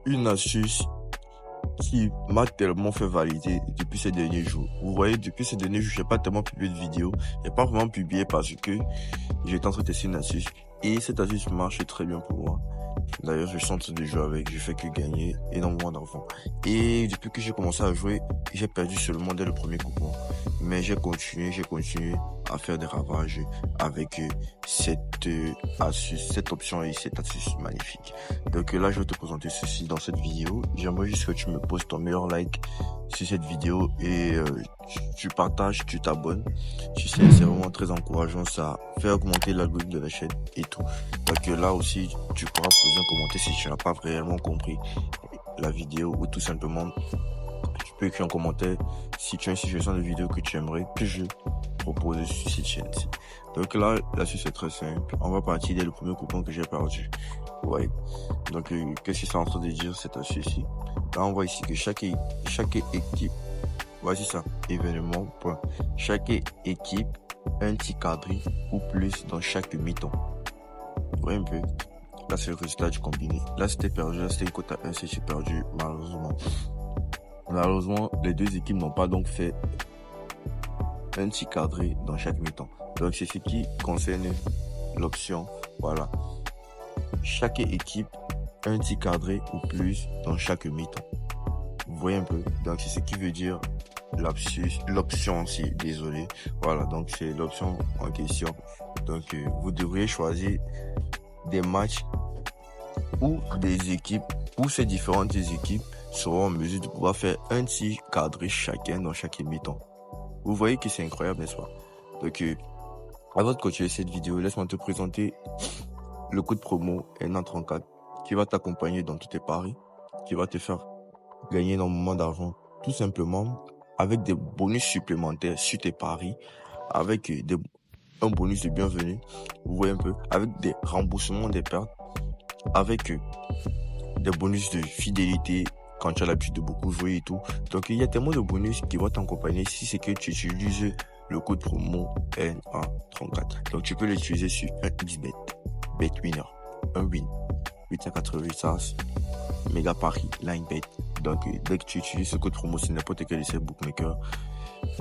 une astuce qui m'a tellement fait valider depuis ces derniers jours. Vous voyez, depuis ces derniers jours, j'ai pas tellement publié de vidéos. J'ai pas vraiment publié parce que j'étais en train de tester une astuce. Et cette astuce marche très bien pour moi. D'ailleurs, je suis en train de jouer avec, je fais que gagner énormément d'argent. Et depuis que j'ai commencé à jouer, j'ai perdu seulement dès le premier coupon. Mais j'ai continué à faire des ravages avec cette astuce, cette option et cette astuce magnifique. Donc là, je vais te présenter ceci dans cette vidéo. J'aimerais juste que tu me poses ton meilleur like sur cette vidéo et tu partages, tu t'abonnes. Tu sais, c'est vraiment très encourageant, ça fait augmenter l'algorithme de la chaîne et tout. Donc là aussi, tu pourras poser un commentaire si tu n'as pas réellement compris la vidéo ou tout simplement, tu peux écrire un commentaire si tu as une situation de vidéo que tu aimerais que je propose sur cette chaîne-ci. Donc là, l'astuce est très simple. On va partir dès le premier coupon que j'ai perdu. Ouais. Donc, qu'est-ce que c'est en train de dire cette astuce-ci? Là, on voit ici que chaque équipe, voici ça, événement, point. Chaque équipe, un petit quadri ou plus dans chaque mi-temps. Vous voyez un peu? Là, c'est le résultat du combiné. Là, c'était perdu. Là, c'était une cote à 1, c'est perdu, malheureusement. Malheureusement, les deux équipes n'ont pas donc fait un petit quadré dans chaque mi-temps. Donc, c'est ce qui concerne l'option. Voilà. Chaque équipe, un petit quadré ou plus dans chaque mi-temps. Vous voyez un peu? Donc, c'est ce qui veut dire l'option aussi. Désolé. Voilà. Donc, c'est l'option en question. Donc, vous devriez choisir des matchs où des équipes, où ces différentes équipes seront en mesure de pouvoir faire un petit quadré chacun dans chaque mi-temps. Vous voyez que c'est incroyable, n'est-ce pas? Donc, avant de continuer cette vidéo, laisse-moi te présenter le code promo NA34 qui va t'accompagner dans tous tes paris, qui va te faire gagner énormément d'argent, tout simplement avec des bonus supplémentaires sur tes paris, avec un bonus de bienvenue, vous voyez un peu, avec des remboursements des pertes, avec des bonus de fidélité quand tu as l'habitude de beaucoup jouer et tout. Donc, il y a tellement de bonus qui vont t'accompagner si c'est que tu utilises le code promo NA34. Donc, tu peux l'utiliser sur un XBet, BetWinner, un Win, 880 SARS, Mega Paris, LineBet. Donc, dès que tu utilises ce code promo sur n'importe quel de ces bookmakers,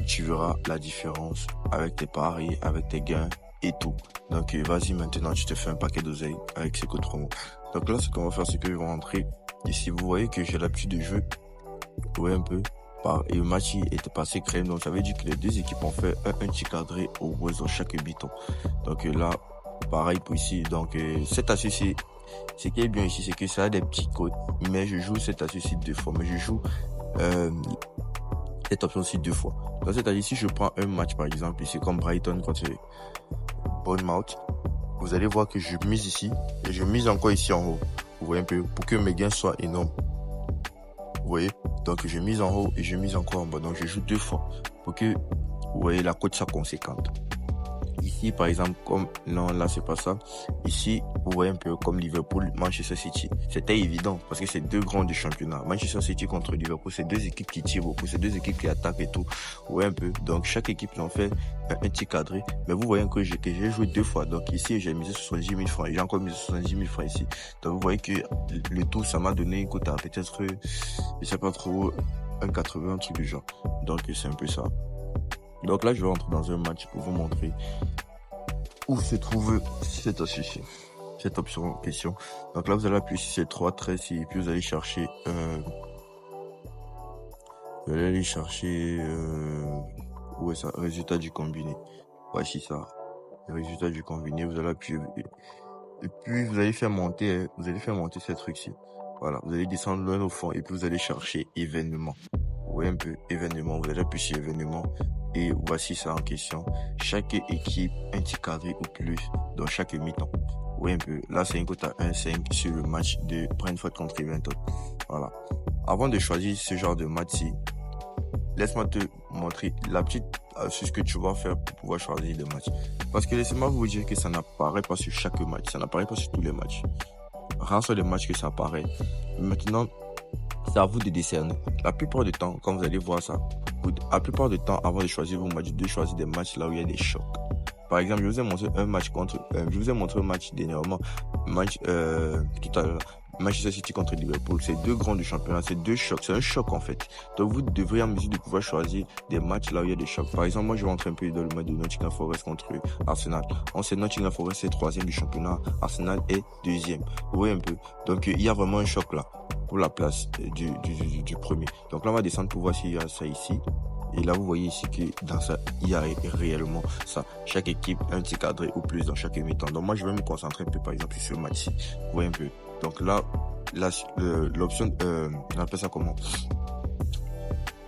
tu verras la différence avec tes paris, avec tes gains et tout. Donc, vas-y maintenant, tu te fais un paquet d'oseille avec ce code promo. Donc là, ce qu'on va faire, c'est que je vais rentrer ici. Vous voyez que j'ai l'habitude de jouer, vous voyez un peu, et le match était passé crème. Donc, ça veut dire que les deux équipes ont fait un petit cadré au moins dans chaque biton. Donc là, pareil pour ici. Donc, cette astuce, ce qui est bien ici, c'est que ça a des petits codes. Mais je joue cette astuce deux fois. Mais je joue cette option aussi deux fois. Donc, c'est-à-dire, si je prends un match, par exemple, ici, comme Brighton contre Bournemouth, vous allez voir que je mise ici et je mise encore ici en haut. Vous voyez un peu, pour que mes gains soient énormes. Vous voyez? Donc, je mise en haut et je mise encore en bas. Donc, je joue deux fois pour que, vous voyez, la cote soit conséquente. Ici, par exemple, comme, non, là, c'est pas ça. Ici, vous voyez un peu comme Liverpool, Manchester City. C'était évident parce que c'est deux grands du championnat. Manchester City contre Liverpool, c'est deux équipes qui tirent beaucoup, c'est deux équipes qui attaquent et tout. Vous voyez un peu. Donc, chaque équipe en fait un petit cadré. Mais vous voyez que j'ai joué deux fois. Donc, ici, j'ai misé 70 000 francs. J'ai encore misé 70 000 francs ici. Donc, vous voyez que le tout, ça m'a donné une cote à peut-être, je sais pas trop, 1,80, un truc du genre. Donc, c'est un peu ça. Donc là, je vais rentrer dans un match pour vous montrer où se trouve cette astuce, cette option en question. Donc là, vous allez appuyer sur ces trois traits et puis vous allez chercher, où est ça? Résultat du combiné. Voici ça. Le résultat du combiné, vous allez appuyer et puis vous allez faire monter, ce truc-ci. Voilà, vous allez descendre loin au fond et puis vous allez chercher événement. Vous voyez un peu événement, vous allez appuyer sur événement et voici ça en question. Chaque équipe, un petit quadré ou plus dans chaque mi-temps. Vous voyez un peu, là c'est une cote à 1,5 sur le match de Brentford contre Everton. Voilà. Avant de choisir ce genre de match-ci, laisse-moi te montrer la petite astuce que tu vas faire pour pouvoir choisir des matchs. Parce que laissez-moi vous dire que ça n'apparaît pas sur chaque match, ça n'apparaît pas sur tous les matchs. Rares sont les matchs que ça apparaît. Maintenant, c'est à vous de décerner. La plupart du temps, quand vous allez voir ça, la plupart du temps, avant de choisir vos matchs, de choisir des matchs là où il y a des chocs. Par exemple, je vous ai montré un match dernièrement, match tout à l'heure, Manchester City contre Liverpool, c'est deux grands du championnat, c'est deux chocs, c'est un choc en fait. Donc vous devrez en mesure de pouvoir choisir des matchs là où il y a des chocs. Par exemple, moi je vais rentrer un peu dans le match de Nottingham Forest contre Arsenal. On sait Nottingham Forest est 3e du championnat, Arsenal est 2e. Vous voyez un peu. Donc il y a vraiment un choc là pour la place du premier. Donc là on va descendre pour voir s'il y a ça ici. Et là, vous voyez ici que dans ça, il y a réellement ça. Chaque équipe a un petit cadré ou plus dans chaque mi-temps. Donc moi, je vais me concentrer un peu, par exemple, sur ce match-ci. Vous voyez un peu. Donc là l'option, on appelle ça comment?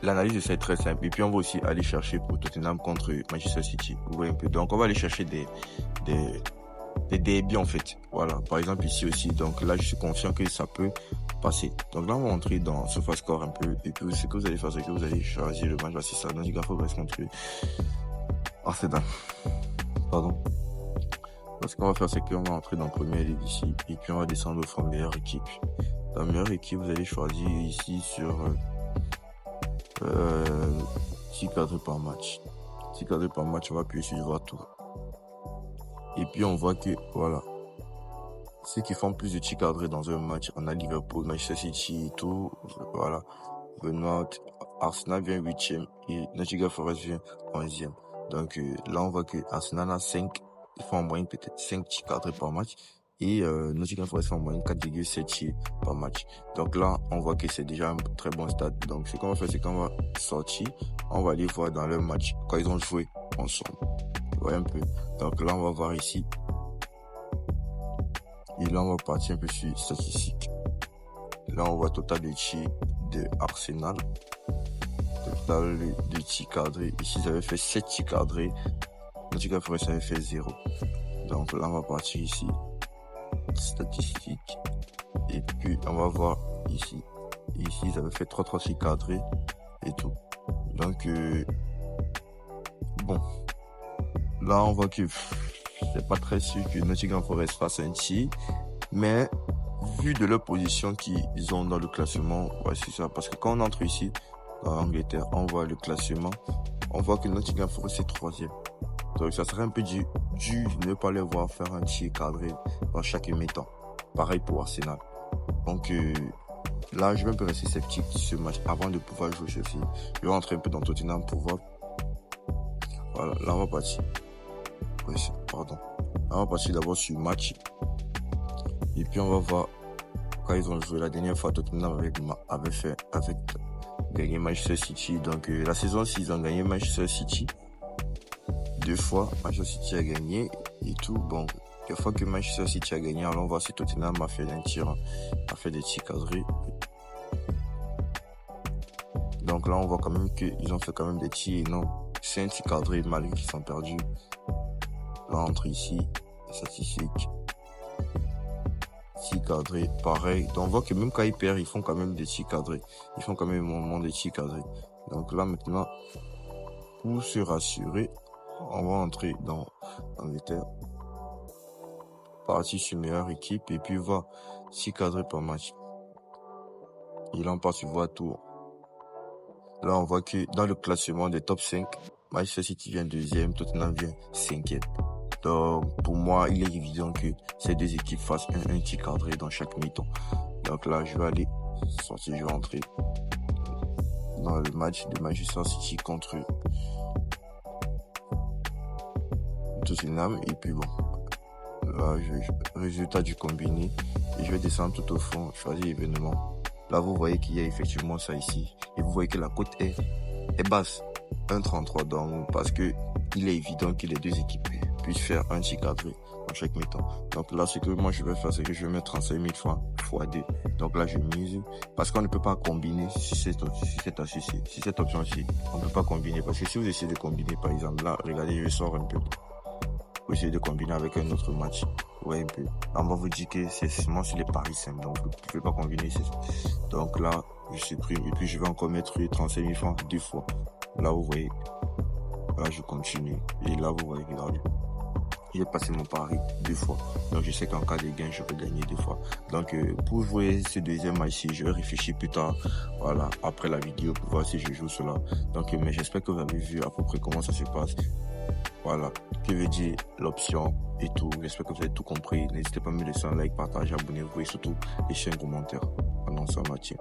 L'analyse de ça est très simple. Et puis on va aussi aller chercher pour Tottenham contre Manchester City. Vous voyez un peu. Donc on va aller chercher des débits en fait. Voilà. Par exemple ici aussi. Donc là, je suis confiant que ça peut passer. Donc là, on va entrer dans SofaScore un peu. Et puis ce que vous allez faire, c'est que vous allez choisir le match. Voici ça. Nottingham Forest contre Arsenal. Pardon. Ce qu'on va faire, c'est qu'on va entrer dans Premier League ici. Et puis on va descendre au meilleure équipe. La meilleure équipe, vous allez choisir ici sur 6 cadres par match. 6 cadres par match, on va appuyer sur voir tout. Et puis on voit que, voilà, ceux qui font plus de tirs cadrés dans un match, on a Liverpool, Manchester City et tout, voilà. Benoît, Arsenal vient 8e et Nottingham Forest vient 11e. Donc là, on voit que Arsenal a 5, ils font en moyenne peut-être 5 tirs cadrés par match. Et Nottingham Forest fait en moyenne 4,7 tirs par match. Donc là, on voit que c'est déjà un très bon stade. Donc ce qu'on va faire, c'est qu'on va sortir, on va aller voir dans leur match quand ils ont joué ensemble. Vous voyez un peu. Donc là, on va voir ici. Et là, on va partir un peu sur statistiques. Là, on voit total de tirs de Arsenal. Total de tirs cadrés. Ici, ils avaient fait 7 tirs cadrés. Nottingham Forest avait fait 0. Donc là, on va partir ici. Statistiques. Et puis, on va voir ici. Ici, ils avaient fait 3 tirs cadrés et tout. Donc, bon. Là, on voit que c'est pas très sûr que Nottingham Forest fasse un tir. Mais, vu de leur position qu'ils ont dans le classement, voici ça. Parce que quand on entre ici, dans l'Angleterre, on voit le classement. On voit que Nottingham Forest est 3e. Donc, ça serait un peu dur de ne pas les voir faire un tir cadré dans chaque mi-temps. Pareil pour Arsenal. Donc, là, je vais un peu rester sceptique sur ce match avant de pouvoir jouer ceci. Je vais rentrer un peu dans Tottenham pour voir. Voilà, là, on va partir. Oui, pardon. Là, on va partir d'abord sur le match. Et puis, on va voir quand ils ont joué la dernière fois. Tottenham avait gagné Manchester City. Donc, la saison 6, ils ont gagné Manchester City 2 fois. Manchester City a gagné et tout. Bon, la fois que Manchester City a gagné, alors on va voir si Tottenham a fait des tirs cadrés. Donc là, on voit quand même qu'ils ont fait quand même des tirs. Et non, c'est un tir cadré malgré qu'ils sont perdus. Là, entre ici, statistiques. Tirs cadrés, pareil. Donc on voit que même quand ils perdent, ils font quand même des tirs cadrés. Ils font quand même un moment des tirs cadrés. Donc là, maintenant, pour se rassurer, on va entrer dans l'Angleterre. Partir sur meilleure équipe et puis voir 6 cadrés par match. Et là, on part sur voir tour. Là, on voit que dans le classement des top 5, Manchester City vient 2e, Tottenham vient 5e. Donc, pour moi, il est évident que ces deux équipes fassent un tir cadré dans chaque mi-temps. Donc là, je vais aller sortir, je vais entrer dans le match de Manchester City contre Tottenham. Et puis bon, là, résultat du combiné. Et je vais descendre tout au fond, choisir événement. Là, vous voyez qu'il y a effectivement ça ici. Et vous voyez que la cote est basse. 1,33 donc parce que il est évident que les deux équipes puissent faire un tir cadré dans chaque mi-temps. Donc là, ce que moi je vais faire, c'est que je vais mettre 35 000 francs x2. Donc là, je mise parce qu'on ne peut pas combiner si cette option-ci. On ne peut pas combiner parce que si vous essayez de combiner, par exemple, là, regardez, je sors un peu. Vous essayez de combiner avec un autre match. Ouais, un peu. Là, on va vous dire que c'est seulement sur les paris simples. Donc, vous ne pouvez pas combiner. Donc là, je supprime. Et puis, je vais encore mettre 35 000 francs 2 fois. Là, vous voyez. Là, je continue. Et là, vous voyez, regardez. J'ai passé mon pari 2 fois. Donc, je sais qu'en cas de gain, je vais gagner 2 fois. Donc, pour jouer ce deuxième match-ci, je vais réfléchir plus tard. Voilà, après la vidéo, pour voir si je joue cela. Donc, mais j'espère que vous avez vu à peu près comment ça se passe. Voilà, que veut dire l'option et tout. J'espère que vous avez tout compris. N'hésitez pas à me laisser un like, partage, abonnez-vous et surtout laissez un commentaire pendant ça, Mathieu.